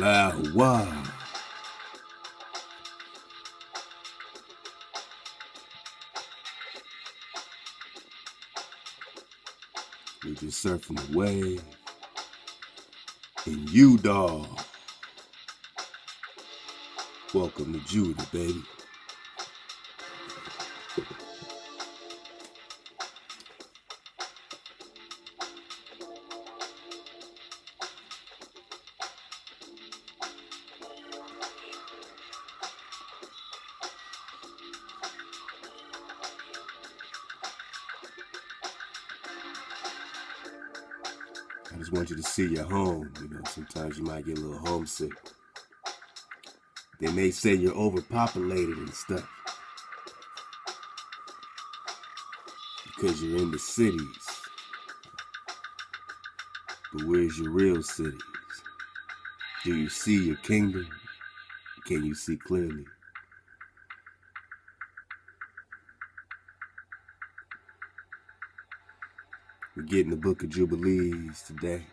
Ahchwa. We're just surfing the wave. And you, dog. Welcome to Judah, baby. I just want you to see your home. You know, sometimes you might get a little homesick. They may say you're overpopulated and stuff because you're in the cities. But where's your real cities? Do you see your kingdom? Can you see clearly? We're getting the Book of Jubilees today.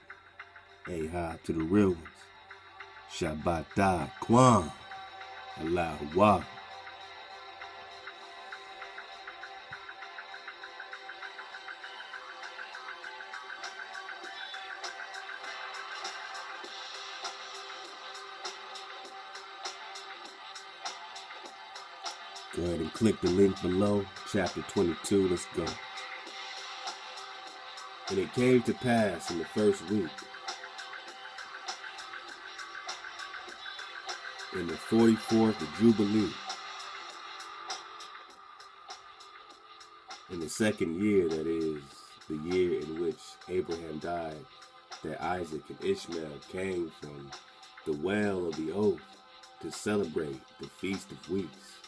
Ahchwa to the real ones. Shabbat Kwan. Ahchwa. Go ahead and click the link below, chapter 22. Let's go. And it came to pass in the first week, in the 44th of Jubilee, in the second year, that is, the year in which Abraham died, that Isaac and Ishmael came from the well of the oath to celebrate the Feast of Weeks,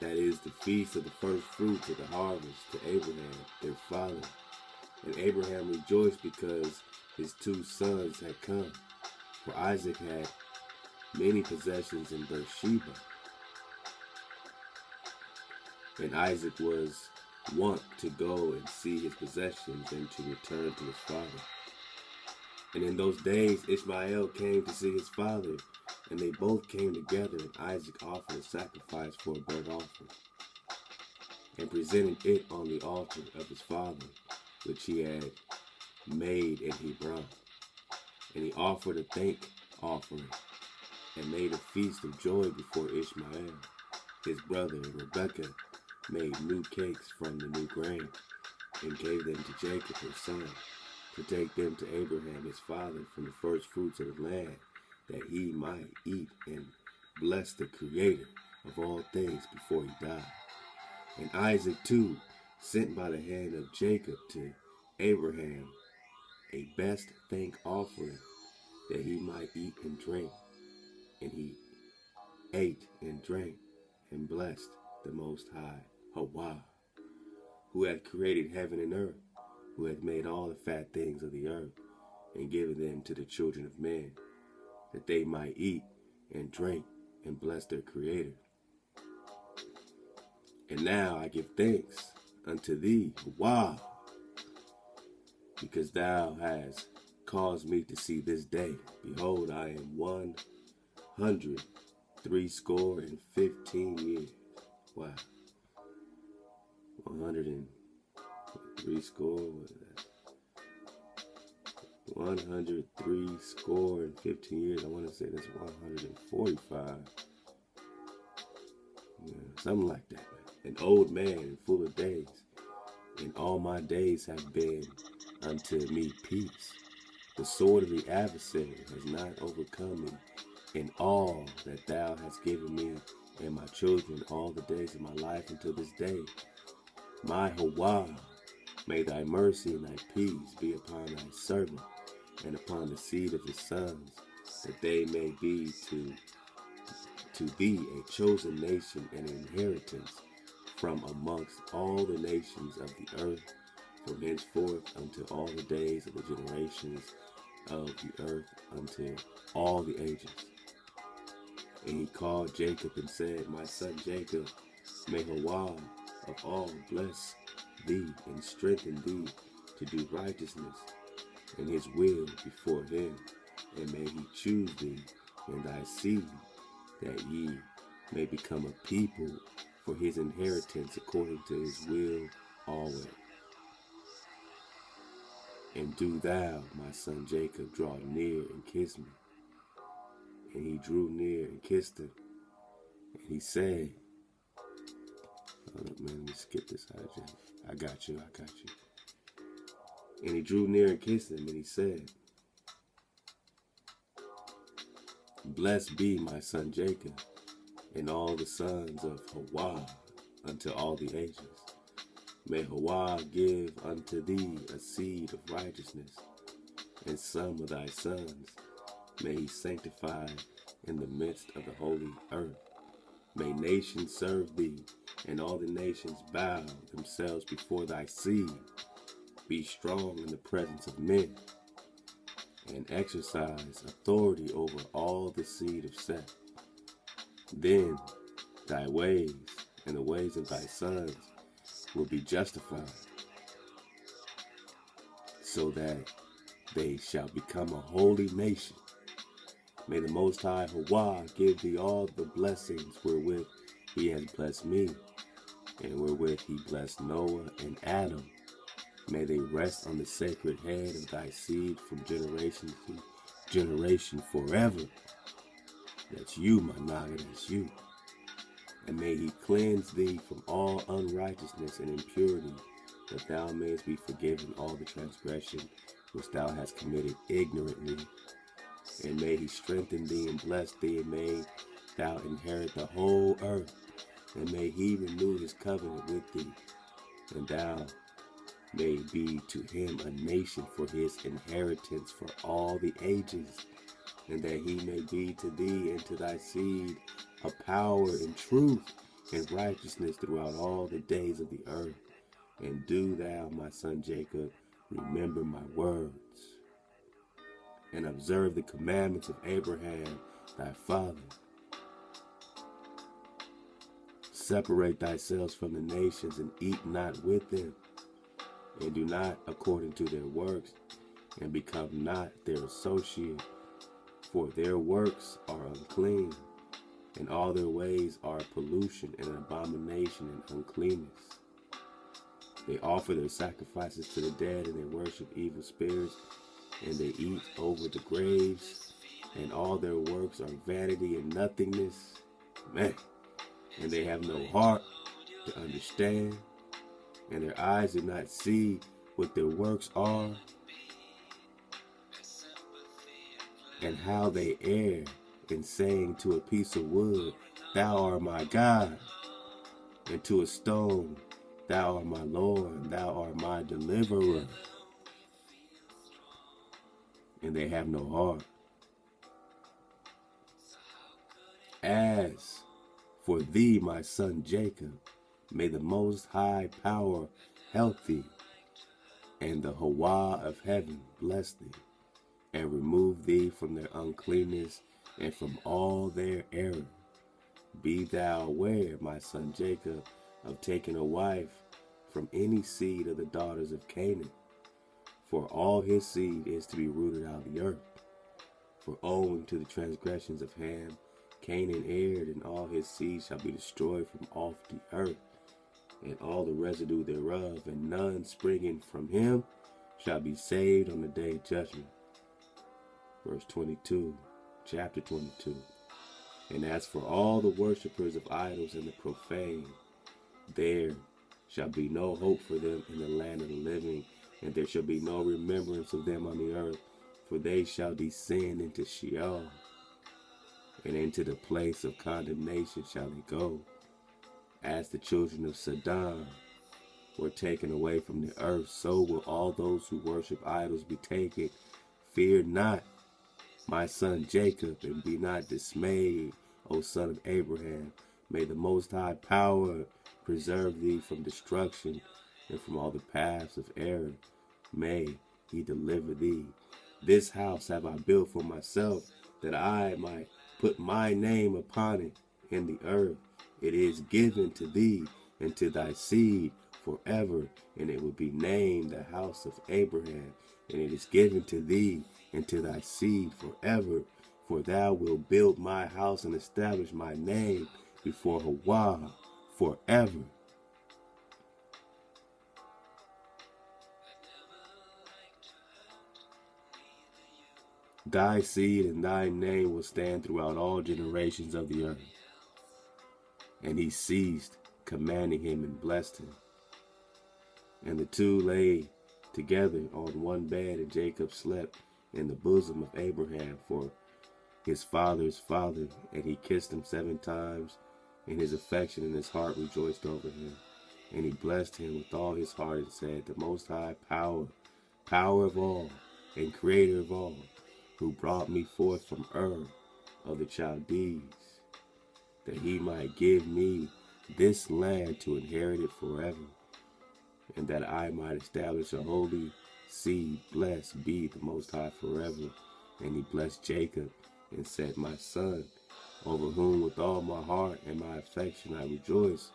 that is, the feast of the first fruits of the harvest to Abraham, their father. And Abraham rejoiced because his two sons had come, for Isaac had many possessions in Beersheba. And Isaac was wont to go and see his possessions and to return to his father. And in those days Ishmael came to see his father, and they both came together, and Isaac offered a sacrifice for a burnt offering, and presented it on the altar of his father, which he had made in Hebron. And he offered a thank offering, and made a feast of joy before Ishmael, his brother, and Rebekah made new cakes from the new grain, and gave them to Jacob his son, to take them to Abraham his father from the first fruits of the land, that he might eat and bless the Creator of all things before he died. And Isaac too sent by the hand of Jacob to Abraham a best thank offering, that he might eat and drink. And he ate and drank and blessed the Most High, Ahchwa, who hath created heaven and earth, who hath made all the fat things of the earth, and given them to the children of men, that they might eat and drink and bless their Creator. And now I give thanks unto thee, Ahchwa, because thou hast caused me to see this day. Behold, I am 163 years. Wow. 103 score, what is that? 103 score and 15 years. I want to say that's 145. Yeah, something like that. An old man full of days. And all my days have been unto me peace. The sword of the adversary has not overcome me in all that thou hast given me and my children all the days of my life until this day. My Ahchwa, may thy mercy and thy peace be upon thy servant and upon the seed of his sons, that they may be to thee a chosen nation and an inheritance from amongst all the nations of the earth, from henceforth unto all the days of the generations of the earth, unto all the ages. And he called Jacob and said, My son Jacob, may Ahchwa of all bless thee and strengthen thee to do righteousness and his will before him, and may he choose thee and thy seed, that ye may become a people for his inheritance according to his will always. And do thou, my son Jacob, draw near and kiss me. And he drew near and kissed him. And he said, hold up, man, let me skip this. I got you. And he drew near and kissed him, and he said, Blessed be my son Jacob, and all the sons of Ahchwa unto all the ages. May Ahchwa give unto thee a seed of righteousness, and some of thy sons may he sanctify in the midst of the holy earth. May nations serve thee, and all the nations bow themselves before thy seed. Be strong in the presence of men, and exercise authority over all the seed of Seth. Then thy ways and the ways of thy sons will be justified, so that they shall become a holy nation. May the Most High Ahchwa give thee all the blessings wherewith he has blessed me, and wherewith he blessed Noah and Adam. May they rest on the sacred head of thy seed from generation to generation forever. That's you, my Naga, that's you. And may he cleanse thee from all unrighteousness and impurity, that thou mayest be forgiven all the transgression which thou hast committed ignorantly. And may he strengthen thee and bless thee, and may thou inherit the whole earth. And may he renew his covenant with thee, and thou may be to him a nation for his inheritance for all the ages, and that he may be to thee and to thy seed a power in truth and righteousness throughout all the days of the earth. And do thou, my son Jacob, remember my words, and observe the commandments of Abraham thy father. Separate thyself from the nations, and eat not with them, and do not according to their works, and become not their associate. For their works are unclean, and all their ways are pollution and an abomination and uncleanness. They offer their sacrifices to the dead, and they worship evil spirits, and they eat over the graves, and all their works are vanity and nothingness. Man, and they have no heart to understand, and their eyes do not see what their works are, and how they err in saying to a piece of wood, Thou art my God, and to a stone, Thou art my Lord, Thou art my deliverer. And they have no heart. As for thee, my son Jacob, may the Most High Power help thee, and the Ahchwa of heaven bless thee, and remove thee from their uncleanness and from all their error. Be thou aware, my son Jacob, of taking a wife from any seed of the daughters of Canaan, for all his seed is to be rooted out of the earth. For owing to the transgressions of Ham, Canaan erred, and all his seed shall be destroyed from off the earth, and all the residue thereof, and none springing from him shall be saved on the day of judgment. verse 22, chapter 22. And as for all the worshippers of idols and the profane, there shall be no hope for them in the land of the living, and there shall be no remembrance of them on the earth, for they shall descend into Sheol, and into the place of condemnation shall they go. As the children of Sodom were taken away from the earth, so will all those who worship idols be taken. Fear not, my son Jacob, and be not dismayed, O son of Abraham. May the Most High Power preserve thee from destruction and from all the paths of error. May he deliver thee. This house have I built for myself, that I might put my name upon it in the earth. It is given to thee and to thy seed forever, and it will be named the house of Abraham. And it is given to thee and to thy seed forever, for thou wilt build my house and establish my name before Ahchwa forever. Thy seed and thy name will stand throughout all generations of the earth. And he ceased commanding him and blessed him. And the two lay together on one bed, and Jacob slept in the bosom of Abraham, for his father's father, and he kissed him 7 times, and his affection and his heart rejoiced over him. And he blessed him with all his heart, and said, the Most High Power, Power of all, and Creator of all, who brought me forth from Ur of the Chaldees, that he might give me this land to inherit it forever, and that I might establish a holy seed. Blessed be the Most High forever. And he blessed Jacob and said, my son, over whom with all my heart and my affection I rejoice,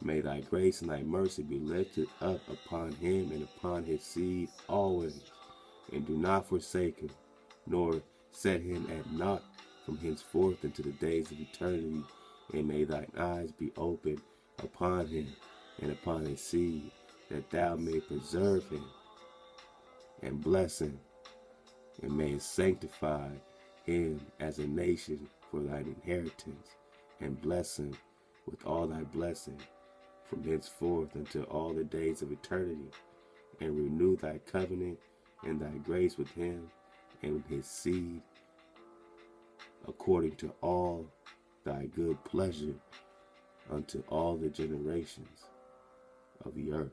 may thy grace and thy mercy be lifted up upon him and upon his seed always. And do not forsake him, nor set him at naught from henceforth into the days of eternity. And may thine eyes be opened upon him and upon his seed, that thou may preserve him and bless him, and may sanctify him as a nation for thine inheritance, and bless him with all thy blessing from henceforth until all the days of eternity, and renew thy covenant and thy grace with him and with his seed, according to all thy good pleasure unto all the generations of the earth.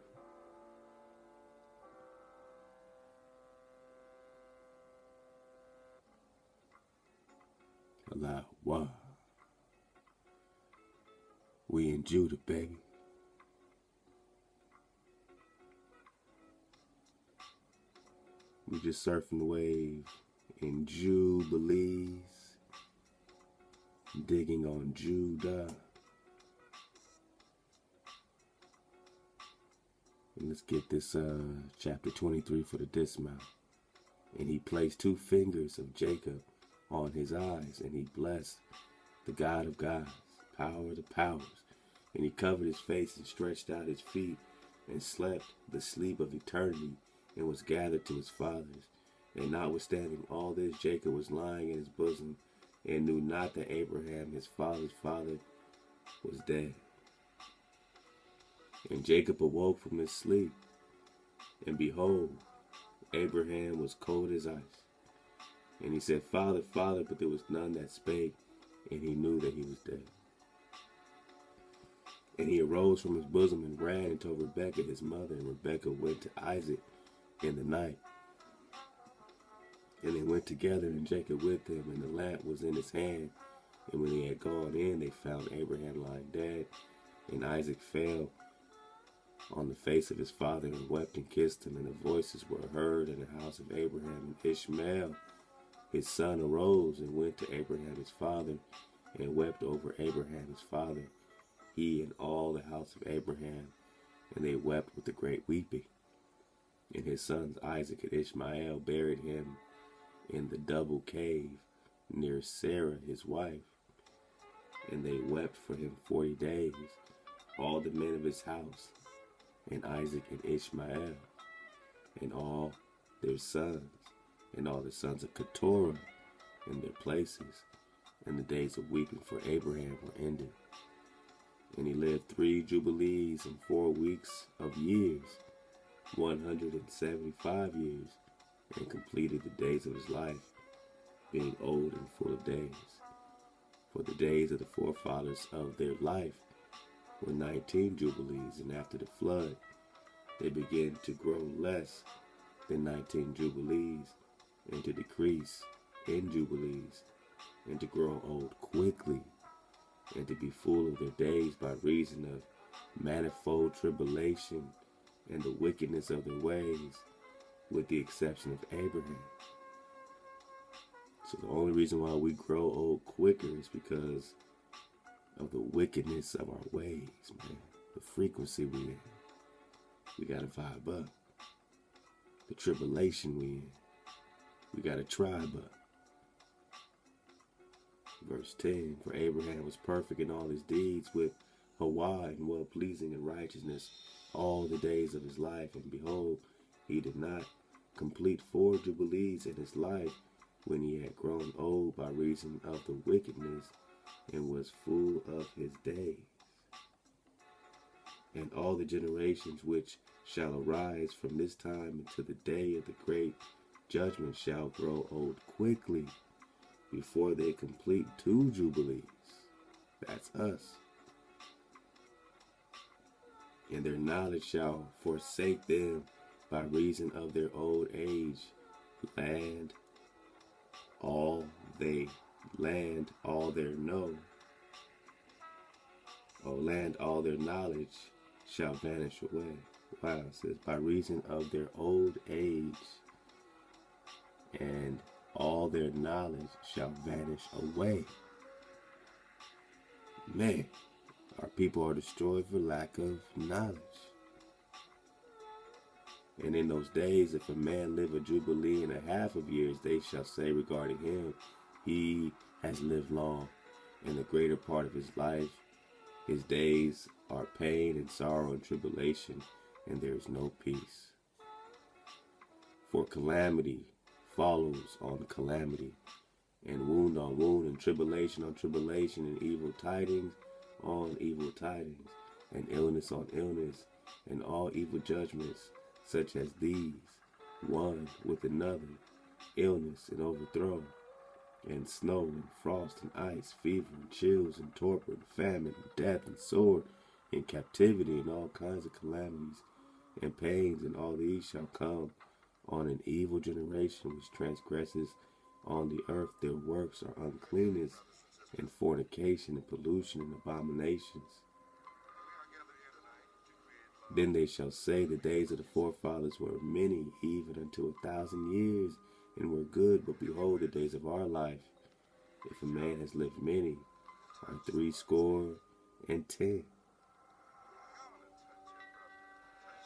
Ahchwa. We in Judah, baby. We just surfing the wave in Jubilees, digging on Judah. And let's get this chapter 23 for the dismount. And he placed 2 fingers of Jacob on his eyes, and he blessed the God of gods, power of the powers. And he covered his face and stretched out his feet and slept the sleep of eternity, and was gathered to his fathers. And notwithstanding all this, Jacob was lying in his bosom, and knew not that Abraham, his father's father, was dead. And Jacob awoke from his sleep, and behold, Abraham was cold as ice. And he said, Father, Father, but there was none that spake, and he knew that he was dead. And he arose from his bosom and ran and told Rebekah his mother, and Rebekah went to Isaac in the night. And they went together, and Jacob with them, and the lamp was in his hand. And when they had gone in, they found Abraham lying dead. And Isaac fell on the face of his father, and wept and kissed him. And the voices were heard in the house of Abraham. And Ishmael his son arose and went to Abraham his father, and wept over Abraham his father, he and all the house of Abraham. And they wept with a great weeping. And his sons Isaac and Ishmael buried him in the double cave near Sarah his wife. And they wept for him 40 days, all the men of his house, and Isaac and Ishmael, and all their sons, and all the sons of Keturah in their places, and the days of weeping for Abraham were ended. And he lived 3 jubilees and 4 weeks of years, 175 years, and completed the days of his life, being old and full of days. For the days of the forefathers of their life were 19 jubilees, and after the flood they began to grow less than 19 jubilees, and to decrease in jubilees, and to grow old quickly, and to be full of their days by reason of manifold tribulation and the wickedness of their ways, with the exception of Abraham. So the only reason why we grow old quicker is because of the wickedness of our ways, man. The frequency we in. We gotta vibe up. The tribulation we in. We gotta tribe up. Verse 10, for Abraham was perfect in all his deeds with Ahchwa and well-pleasing in righteousness all the days of his life. And behold, he did not complete 4 jubilees in his life when he had grown old by reason of the wickedness and was full of his days. And all the generations which shall arise from this time until the day of the great judgment shall grow old quickly before they complete 2 jubilees. That's us. And their knowledge shall forsake them by reason of their old age. Land all their knowledge shall vanish away. Wow, it says by reason of their old age, and all their knowledge shall vanish away. Man, our people are destroyed for lack of knowledge. And in those days, if a man live a jubilee and a half of years, they shall say regarding him, he has lived long, and the greater part of his life, his days are pain and sorrow and tribulation, and there is no peace. For calamity follows on calamity, and wound on wound, and tribulation on tribulation, and evil tidings on evil tidings, and illness on illness, and all evil judgments such as these, one with another, illness and overthrow, and snow and frost and ice, fever and chills and torpor and famine and death and sword and captivity and all kinds of calamities and pains, and all these shall come on an evil generation which transgresses on the earth. Their works are uncleanness and fornication and pollution and abominations. Then they shall say, the days of the forefathers were many, even unto 1,000 years, and were good. But behold, the days of our life, if a man has lived many, are 70.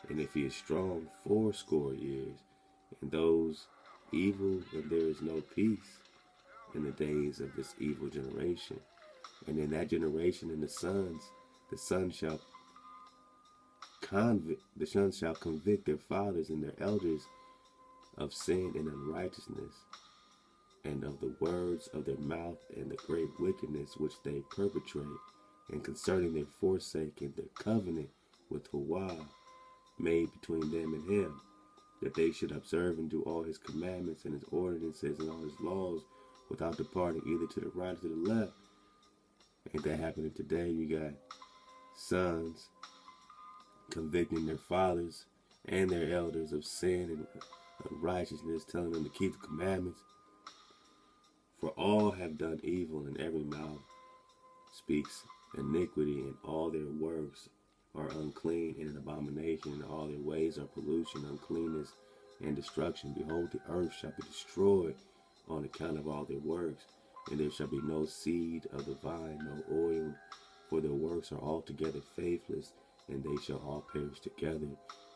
And if he is strong, 80 years. And those evil, and there is no peace in the days of this evil generation. And in that generation, in the sons shall convict their fathers and their elders of sin and unrighteousness, and of the words of their mouth, and the great wickedness which they perpetrate, and concerning their forsaking their covenant with Ahchwa made between them and him, that they should observe and do all his commandments and his ordinances and all his laws, without departing either to the right or to the left. Ain't that happening today? You got sons convicting their fathers and their elders of sin and unrighteousness, telling them to keep the commandments. For all have done evil, and every mouth speaks iniquity, and all their works are unclean and an abomination, and all their ways are pollution, uncleanness, and destruction. Behold, the earth shall be destroyed on account of all their works, and there shall be no seed of the vine, no oil, for their works are altogether faithless, and they shall all perish together,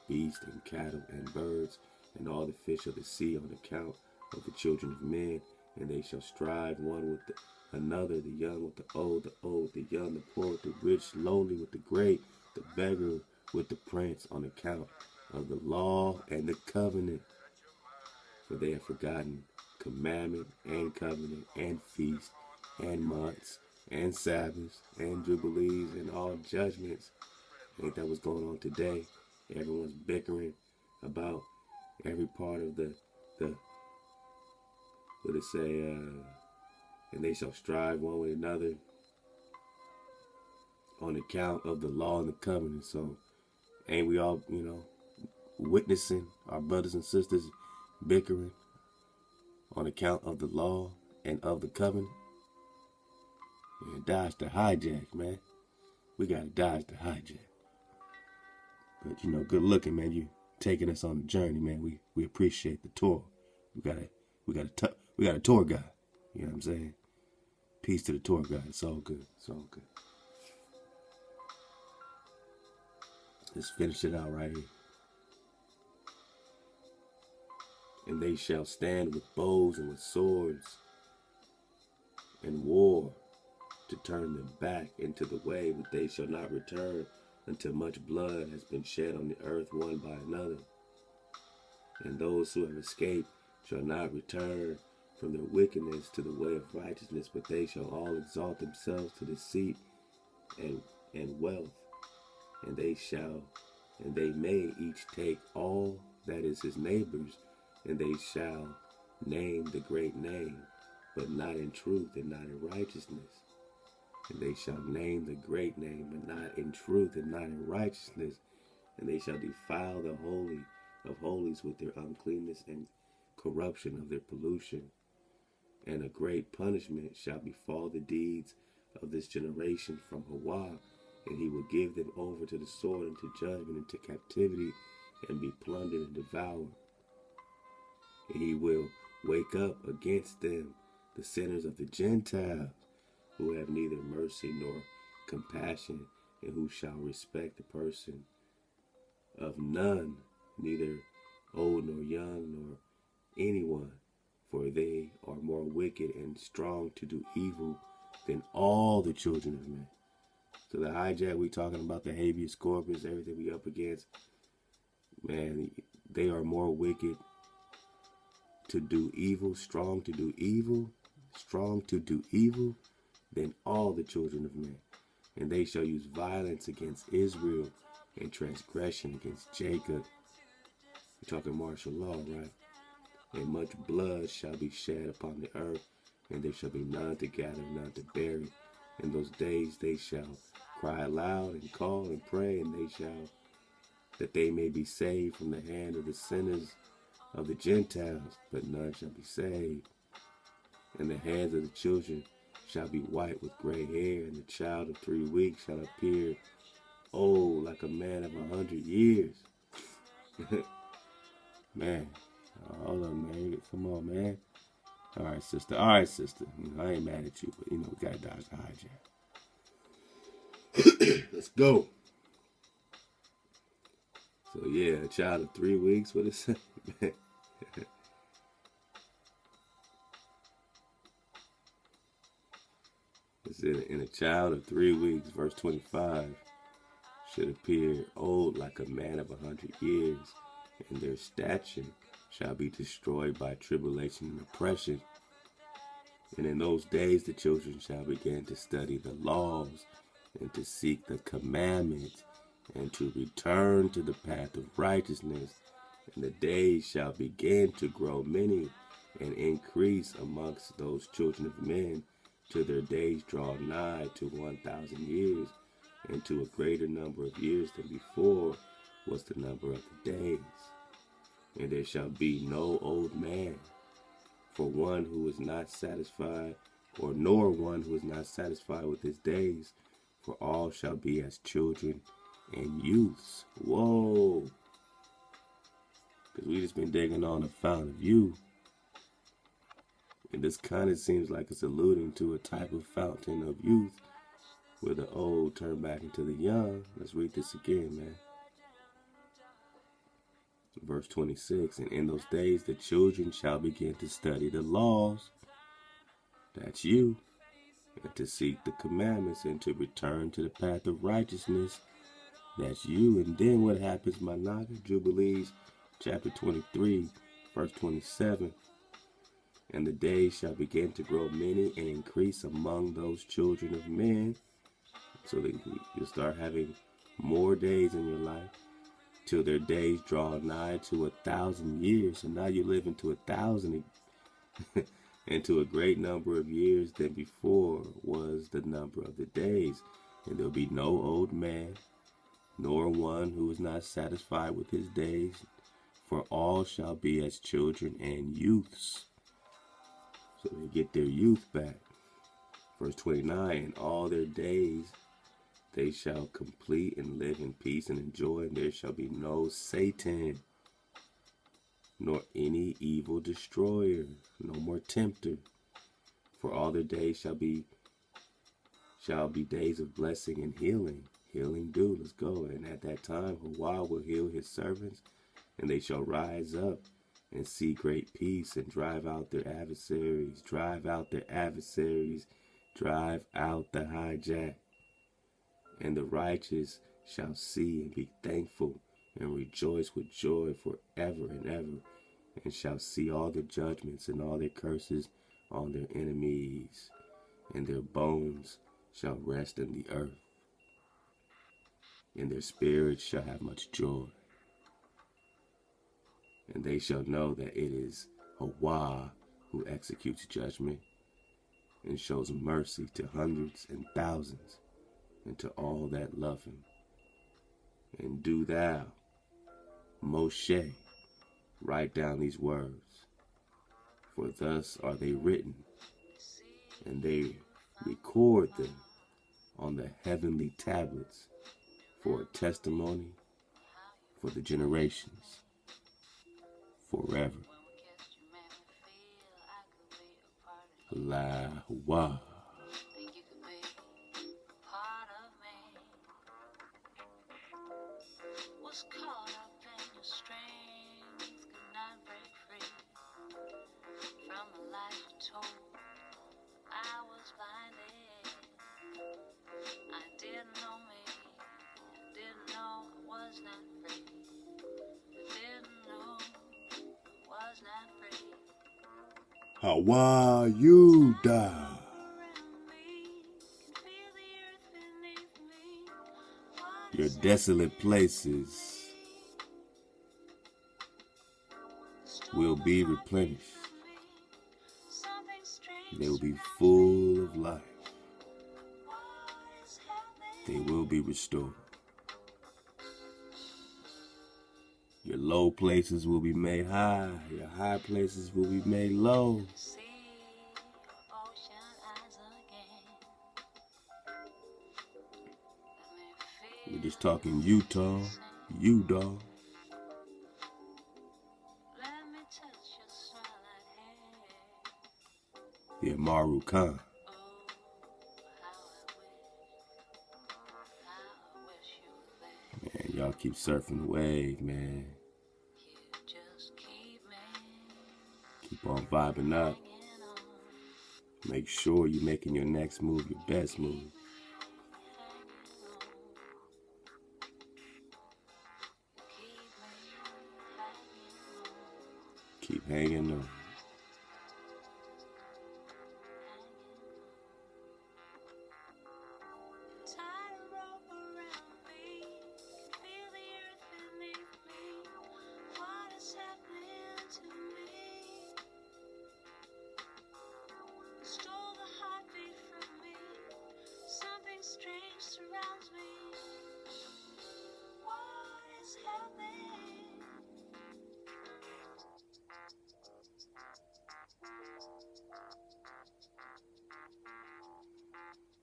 beasts and cattle and birds, and all the fish of the sea, on account of the children of men. And they shall strive one with another, the young with the old, the young, the poor with the rich, lowly with the great, the beggar with the prince, on account of the law and the covenant. for they have forgotten commandment and covenant and feast and months and Sabbaths and Jubilees and all judgments. Ain't that what's going on today? Everyone's bickering about every part of the what it say, and they shall strive one with another on account of the law and the covenant. So ain't we all, witnessing our brothers and sisters bickering on account of the law and of the covenant? Man, dodge the hijack, man. We gotta dodge the hijack. But good looking, man. You taking us on the journey, man. We appreciate the tour. We got a tour guide. You know what I'm saying? Peace to the tour guide. It's all good. It's all good. Let's finish it out right here. And they shall stand with bows and with swords and war to turn them back into the way, but they shall not return until much blood has been shed on the earth one by another. And those who have escaped shall not return from their wickedness to the way of righteousness, but they shall all exalt themselves to deceit and wealth. And they may each take all that is his neighbor's, and they shall name the great name, but not in truth and not in righteousness. And they shall name the great name, but not in truth and not in righteousness. And they shall defile the Holy of Holies with their uncleanness and corruption of their pollution. And a great punishment shall befall the deeds of this generation from Ahchwa, and he will give them over to the sword and to judgment and to captivity, and be plundered and devoured. And he will wake up against them the sinners of the Gentiles, who have neither mercy nor compassion, and who shall respect the person of none, neither old nor young nor anyone, for they are more wicked and strong to do evil than all the children of men. So the hijack, we talking about the habeas corpus, everything we up against, man, they are more wicked to do evil, strong to do evil than all the children of men. And they shall use violence against Israel and transgression against Jacob. We're talking martial law, right? And much blood shall be shed upon the earth, and there shall be none to gather, none to bury. In those days they shall cry aloud and call and pray, and they shall, that they may be saved from the hand of the sinners of the Gentiles, but none shall be saved. And the heads of the children shall be white with gray hair, and the child of 3 weeks shall appear old like a man of 100 years. Man, hold on, man. Come on, man. All right, sister. I ain't mad at you, but we gotta dodge the hijack. Let's go. So yeah, a child of 3 weeks. What is it? In a child of 3 weeks, verse 25, should appear old like a man of 100 years, and their stature shall be destroyed by tribulation and oppression. And in those days the children shall begin to study the laws, and to seek the commandments, and to return to the path of righteousness. And the days shall begin to grow many, and increase amongst those children of men, till their days draw nigh to 1,000 years, and to a greater number of years than before was the number of the days. And there shall be no old man, for one who is not satisfied, nor one who is not satisfied with his days, for all shall be as children and youths. Whoa! Because we just been digging on the fountain of youth. And this kind of seems like it's alluding to a type of fountain of youth where the old turn back into the young. Let's read this again, man. Verse 26, and in those days the children shall begin to study the laws. That's you. And to seek the commandments, and to return to the path of righteousness. That's you. And then what happens, my Naga? Jubilees chapter 23. Verse 27. And the days shall begin to grow many and increase among those children of men. So that you'll start having more days in your life till their days draw nigh to 1,000 years. So now you live into 1,000 and to a great number of years than before was the number of the days. And there'll be no old man, nor one who is not satisfied with his days, for all shall be as children and youths. So they get their youth back. Verse 29, and all their days they shall complete and live in peace and enjoy, and there shall be no Satan, nor any evil destroyer, no more tempter. For all their days shall be days of blessing and healing. Healing due, let's go. And at that time, Ahchwa will heal his servants, and they shall rise up and see great peace and drive out their adversaries. Drive out their adversaries. Drive out the hijack. And the righteous shall see and be thankful and rejoice with joy forever and ever, and shall see all the judgments and all their curses on their enemies, and their bones shall rest in the earth, and their spirits shall have much joy. And they shall know that it is Ahchwa who executes judgment and shows mercy to hundreds and thousands, and to all that love him. And do thou, Moshe, write down these words, for thus are they written, and they record them on the heavenly tablets for a testimony for the generations forever. Ahchwa. Was caught up in your strings, could not break free from a life told. I was blinded. I didn't know me, didn't know I was not free, didn't know I was not free. Ahchwa, you die. Your desolate places will be replenished. They will be full of life. They will be restored. Your low places will be made high. Your high places will be made low. We're just talking Utah, dog. The Ame'rican. Man, y'all keep surfing the wave, man. Keep on vibing up. Make sure you're making your next move your best move. Keep hanging on.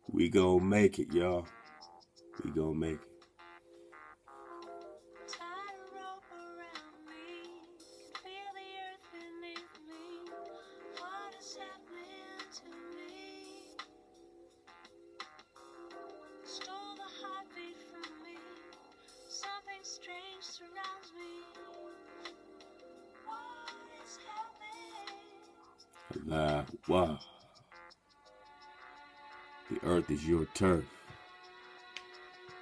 We gon' make it, y'all. We gon' make it. Ahchwa. The earth is your turf,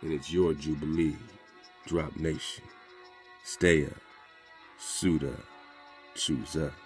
and it's your Jubilee. Drop nation. Stay up, suit up, choose up.